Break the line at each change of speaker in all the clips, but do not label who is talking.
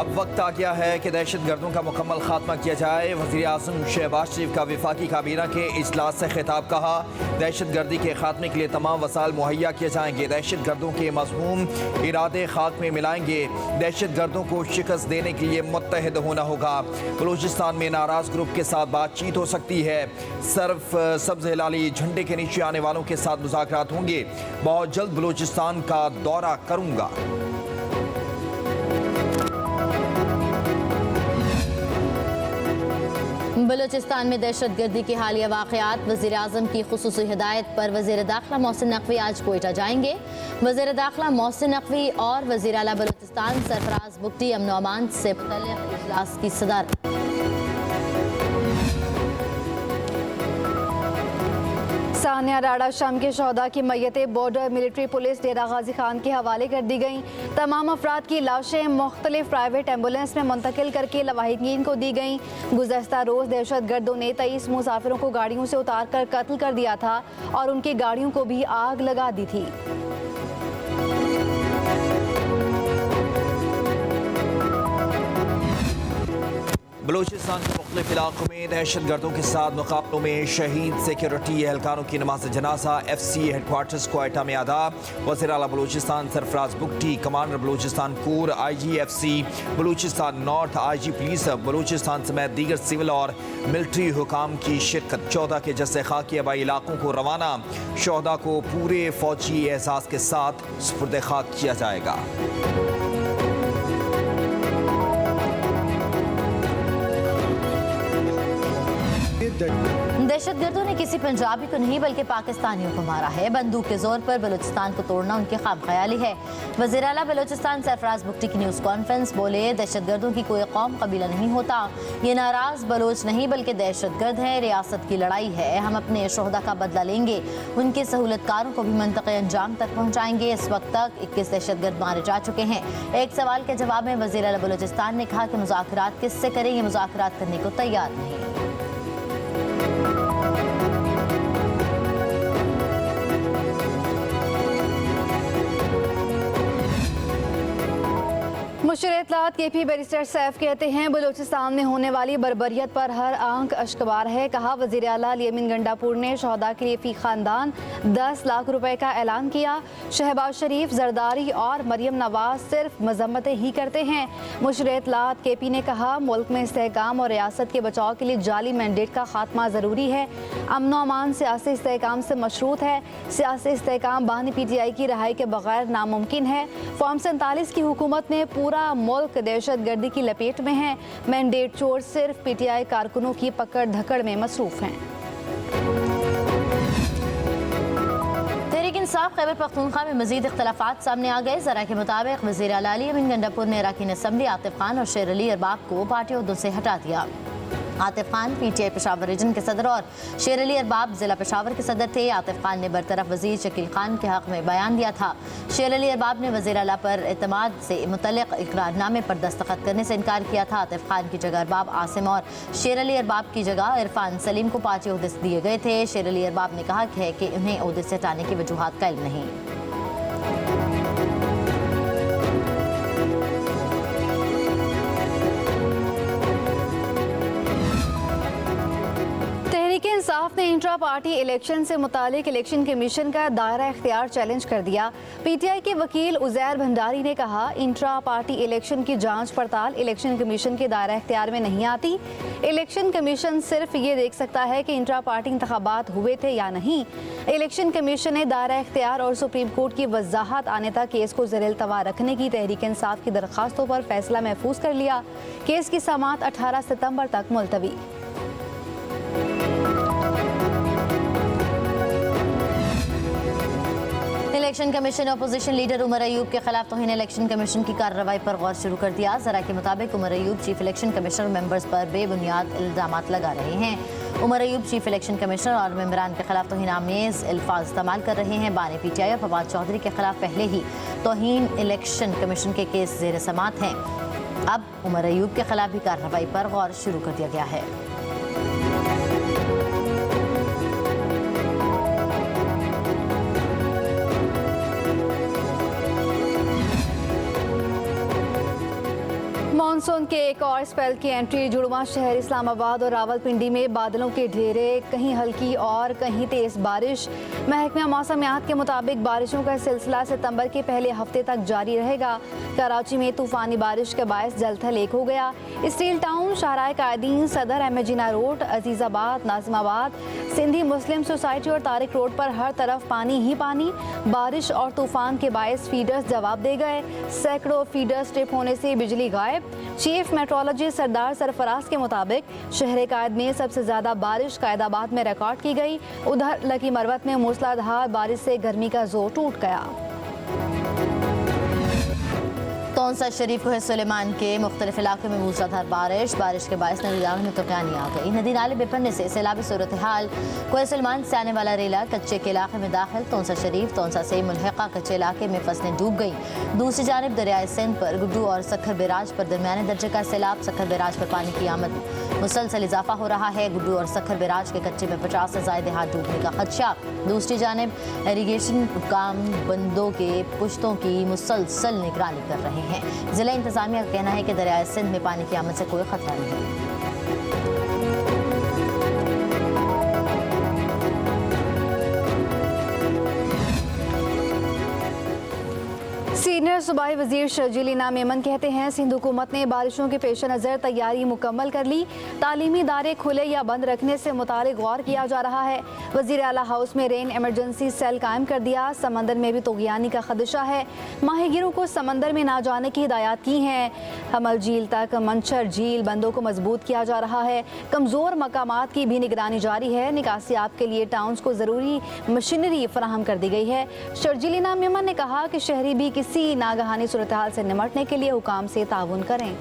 अब वक्त आ गया है कि दहशत गर्दों का मुकम्मल खात्मा किया जाए। वज़ीर आज़म शहबाज शरीफ का वफाकी काबीना के इजलास से खिताब। कहा, दहशत गर्दी के खात्मे के लिए तमाम वसाइल मुहैया किए जाएंगे। दहशत गर्दों के मज़मूम इरादे खाक में मिलाएंगे। दहशत गर्दों को शिकस्त देने के लिए मुत्तहिद होना होगा। बलूचिस्तान में नाराज़ ग्रुप के साथ बातचीत हो सकती है। सिर्फ सब्ज़ हिलाली झंडे के नीचे आने वालों के साथ मुज़ाकरात होंगे। बहुत जल्द बलूचिस्तान का दौरा करूँगा।
बलूचिस्तान में दहशत गर्दी के हालिया वाक़यात। वज़ीर आज़म की खुसूसी हिदायत पर वज़ीर दाखिला मोहसिन नकवी आज कोयटा जाएंगे। वज़ीर दाखिला मोहसिन नकवी और वज़ीर आला बलूचिस्तान सरफराज बुगटी अमन व अमान से मुतल्लिक़ इजलास की सदारत।
सानिया राड़ा शाम के शहदा की मैयतें बॉर्डर मिलिट्री पुलिस डेरा गाजी खान के हवाले कर दी गईं। तमाम अफराद की लाशें मुख्तलिफ प्राइवेट एम्बुलेंस में मुंतकिल करके लवाहिकीन को दी गईं। गुज़श्ता रोज़ दहशत गर्दों ने 23 मुसाफिरों को गाड़ियों से उतार कर कत्ल कर दिया था और उनकी गाड़ियों को भी आग लगा दी थी।
बलूचिस्तान के मुख्तलिफ इलाकों में दहशत गर्दों के साथ मुकाबलों में शहीद सिक्योरिटी एहलकारों की नमाज जनाजा FC हेडक्वार्टर्स क्वेटा में अदा। वज़ीर आला Balochistan Sarfaraz Bugti, commander Balochistan core IG FC Balochistan north, IG police Balochistan समेत दीगर सिविल और मिलिट्री हुकाम की शिरकत। 14 के जस्से खाकी आबाई इलाकों को रवाना। शहदा को पूरे फौजी एहसास के साथ सुपुर्द खाक किया जाएगा।
दहशत गर्दों ने किसी पंजाबी को नहीं बल्कि पाकिस्तानियों को मारा है। बंदूक के जोर पर बलूचिस्तान को तोड़ना उनकी ख्वाब ख्याली है। वज़ीर आला बलूचिस्तान सरफराज बुगटी की न्यूज़ कॉन्फ्रेंस बोले, दहशत गर्दों की कोई कौम कबीला नहीं होता। ये नाराज बलोच नहीं बल्कि दहशत गर्द है। रियासत की लड़ाई है। हम अपने शोहदा का बदला लेंगे। उनके सहूलतकारों को भी मंतक़े अंजाम तक पहुँचाएंगे। इस वक्त तक 21 दहशत गर्द मारे जा चुके हैं। एक सवाल के जवाब में वज़ीर आला बलूचिस्तान ने कहा कि मुज़ाकरात किससे करेंगे, मुज़ाकरात करने को तैयार नहीं।
मुशीर इत्तलात KP बैरिस्टर सैफ कहते हैं, बलूचिस्तान में होने वाली बर्बरियत पर हर आंख अश्कबार है। कहा, वज़ीर आला लियामिन गंडापुर ने शहदा के लिए फ़ी ख़ानदान 10 लाख रुपए का ऐलान किया। शहबाज शरीफ, जरदारी और मरियम नवाज सिर्फ मजम्मतें ही करते हैं। मुशीर इत्तलात KP ने कहा, मुल्क में इस्तेहकाम और रियासत के बचाव के लिए जाली मैंडेट का खात्मा ज़रूरी है। अमन व अमान सियासी इस्तेहकाम से मशरूत है। सियासी इस्तेहकाम बानी PTI की रहाई के बगैर नामुमकिन है। फॉर्म 47 की हुकूमत में पूरा मुल्क दहशत गर्दी की लपेट में है। मैंडेट चोर सिर्फ PTI कारकुनों की पकड़ धकड़ में मसरूफ हैं।
तहरीक इंसाफ खैबर पख्तूनख्वा में मजीद इख्तलाफात सामने आ गए। ज़रा के मुताबिक वज़ीर आला लियामिन गंडापुर ने अरकान असम्बली आतिफ खान और शेर अली अरबाब को पार्टी ओहदों से हटा दिया। आतिफ खान PTI पेशावर रीजन के सदर और शेर अली अरबाब ज़िला पेशावर के सदर थे। आतिफ खान ने बरतरफ वज़ीर शकील खान के हक़ में बयान दिया था। शेर अली अरबाब ने वज़ीर आला पर एतमाद से मुतल्लिक़ इकरारनामे पर दस्तखत करने से इनकार किया था। आतिफ खान की जगह अरबाब आसिम और शेर अली अरबाब की जगह इरफान सलीम को पार्टी ओहदे से दिए गए थे। शेर अली अरबाब ने कहा है कि उन्हें ओहदे से हटाने की वजूहात का इल्म नहीं।
इंसाफ ने इंट्रा पार्टी इलेक्शन से मुतालिक इलेक्शन कमीशन का दायरा इख्तियार चैलेंज कर दिया। PTI के वकील उज़ैर भंडारी ने कहा, इंट्रा पार्टी इलेक्शन की जांच पड़ताल इलेक्शन कमीशन के दायरा इख्तियार में नहीं आती। इलेक्शन कमीशन सिर्फ ये देख सकता है कि इंट्रा पार्टी इंतखाबात हुए थे या नहीं। इलेक्शन कमीशन ने दायरा इख्तियार और सुप्रीम कोर्ट की वजाहत आने तक केस को ज़ेर-ए-इल्तवा रखने की तहरीक इंसाफ की दरख्वास्तों पर फैसला महफूज कर लिया। केस की समाअत 18 सितंबर तक मुलतवी।
इलेक्शन कमीशन ने अपोजिशन लीडर उमर अयूब के खिलाफ तौहीन इलेक्शन कमीशन की कार्रवाई पर गौर शुरू कर दिया। जरा के मुताबिक Umar Ayub chief election commissioner members पर बेबुनियाद इल्जामात लगा रहे हैं। Umar Ayub chief election commissioner और मेंबरान के खिलाफ तौहीन आमेज अल्फाज इस्तेमाल कर रहे हैं। बानी PTI और फवाद चौधरी के खिलाफ पहले ही तौहीन इलेक्शन कमीशन के केस ज़ेर समाअत हैं। अब उमर अयूब के खिलाफ भी कार्रवाई पर गौर शुरू कर दिया गया है।
मानसून के एक और स्पेल की एंट्री। जुड़वा शहर इस्लामाबाद और रावलपिंडी में बादलों के ढेरे, कहीं हल्की और कहीं तेज बारिश। महकमा मौसमियात के मुताबिक बारिशों का सिलसिला सितंबर के पहले हफ्ते तक जारी रहेगा। कराची में तूफानी बारिश के बायस जलथल एक हो गया। स्टील टाउन, शाहराह कायदीन, सदर अहमद जिना रोड, अजीजाबाद, नाजिमाबाद, सिंधी मुस्लिम सोसाइटी और तारिक रोड पर हर तरफ पानी ही पानी। बारिश और तूफान के बायस फीडर्स जवाब दे गए। सैकड़ों फीडर्स ट्रिप होने से बिजली गायब। चीफ मेट्रोलॉजिस्ट सरदार सरफराज के मुताबिक शहर कायद में सबसे ज्यादा बारिश कायदाबाद में रिकॉर्ड की गई। उधर लकी मरवत में मूसलाधार बारिश से गर्मी का जोर टूट गया।
तौंसा शरीफ को सुलेमान के मुख्तलिफ इलाकों में मूसलाधार बारिश के बायस नदी नाले में तूफानी आ गई। नदी नाले बिफरने से सैलाबी सूरत हाल। कोई सुलेमान से आने वाला रेला कच्चे के इलाके में दाखिल। तौंसा शरीफ तौंसा से मुल्हिका कच्चे इलाके में फसलें डूब गई। दूसरी जानिब दरियाए सिंध पर गुड्डू और सखर बैराज पर दरमियाने दर्जे का सैलाब। सखर बैराज पर पानी की आमद मुसलसल इजाफा हो रहा है। गुड्डू और सखर बैराज के कच्चे में 50 से ज़ायद हाथ डूबने का खदशा। दूसरी जानिब इरीगेशन हुकाम बंदों के पुश्तों की मुसलसल निगरानी कर रहे हैं। जिला इंतजामिया का कहना है कि दरियाए सिंध में पानी की आमद से कोई खतरा नहीं।
सीनियर सूबाई वजीर शर्जील इनाम मेमन कहते हैं सिंध हुकूमत ने बारिशों के पेश नज़र तैयारी मुकम्मल कर ली। तालीमी इदारे खुले या बंद रखने से मुतालिक गौर किया जा रहा है। वजीर आला हाउस में रेन एमरजेंसी सेल कायम कर दिया। समंदर में भी तोगियानी का खदशा है। माहिगीरों को समंदर में ना जाने की हिदायत की हैं। हमल झील तक मंछर झील बंदों को मजबूत किया जा रहा है। कमज़ोर मकामात की भी निगरानी जारी है। निकासियाब के लिए टाउन्स को ज़रूरी मशीनरी फराहम कर दी गई है। शर्जील इनाम मेमन ने कहा कि शहरी भी किसी नागहानी सूरत हाल से निमटने के लिए हुकाम से ताउन करें।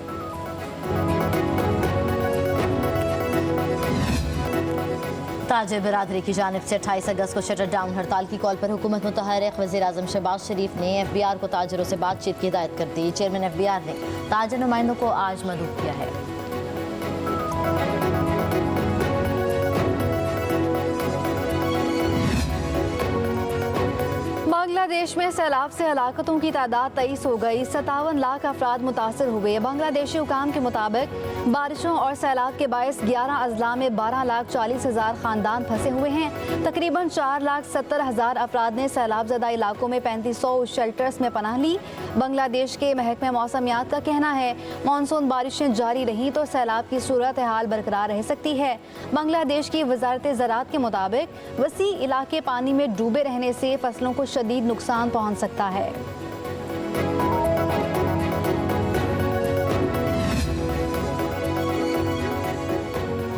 ताजिर बिरादरी की जानिब से 28 अगस्त को शटर डाउन हड़ताल की कॉल पर हुकूमत मुतहर्रिक वज़ीर आज़म शहबाज शरीफ ने FBR को ताजिरों से बातचीत की हिदायत कर दी। चेयरमैन FBR ने ताजिर नुमाइंदों को आज मदऊ किया है।
बांग्लादेश में सैलाब से हलाकतों की तादाद 23 हो गई। 57 लाख अफराद मुतासर हुए। बांग्लादेशी हुकाम के मुताबिक बारिशों और सैलाब के बायस 11 अजला में 12,40,000 खानदान फंसे हुए हैं। तकरीबन 4,70,000 अफराद ने सैलाब ज़दा इलाकों में 3500 शेल्टर्स में पनाह ली। बांग्लादेश के महकमे मौसमियात का कहना है मानसून बारिशें जारी रहीं तो सैलाब की सूरत हाल बरकरार रह सकती है। बांग्लादेश की वजारत ज़राअत के मुताबिक वसी इलाके पानी में डूबे रहने से फसलों को शदीद नुकसान पहुंच सकता है।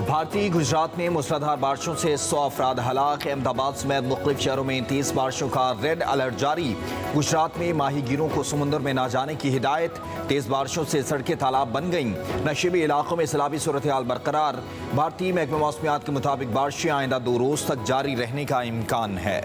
भारतीय गुजरात में मूसलाधार बारिशों से 100 अफराद हलाक। अहमदाबाद समेत मुख्तलिफ शहरों में 30 बारिशों का रेड अलर्ट जारी। गुजरात में माहीगीरों को समुंदर में ना जाने की हिदायत। तेज बारिशों से सड़कें तालाब बन गईं। नशीबी इलाकों में सैलाबी सूरत हाल बरकरार। भारतीय महकमा मौसमियात के मुताबिक बारिशें आइंदा 2 रोज तक जारी रहने का इम्कान है।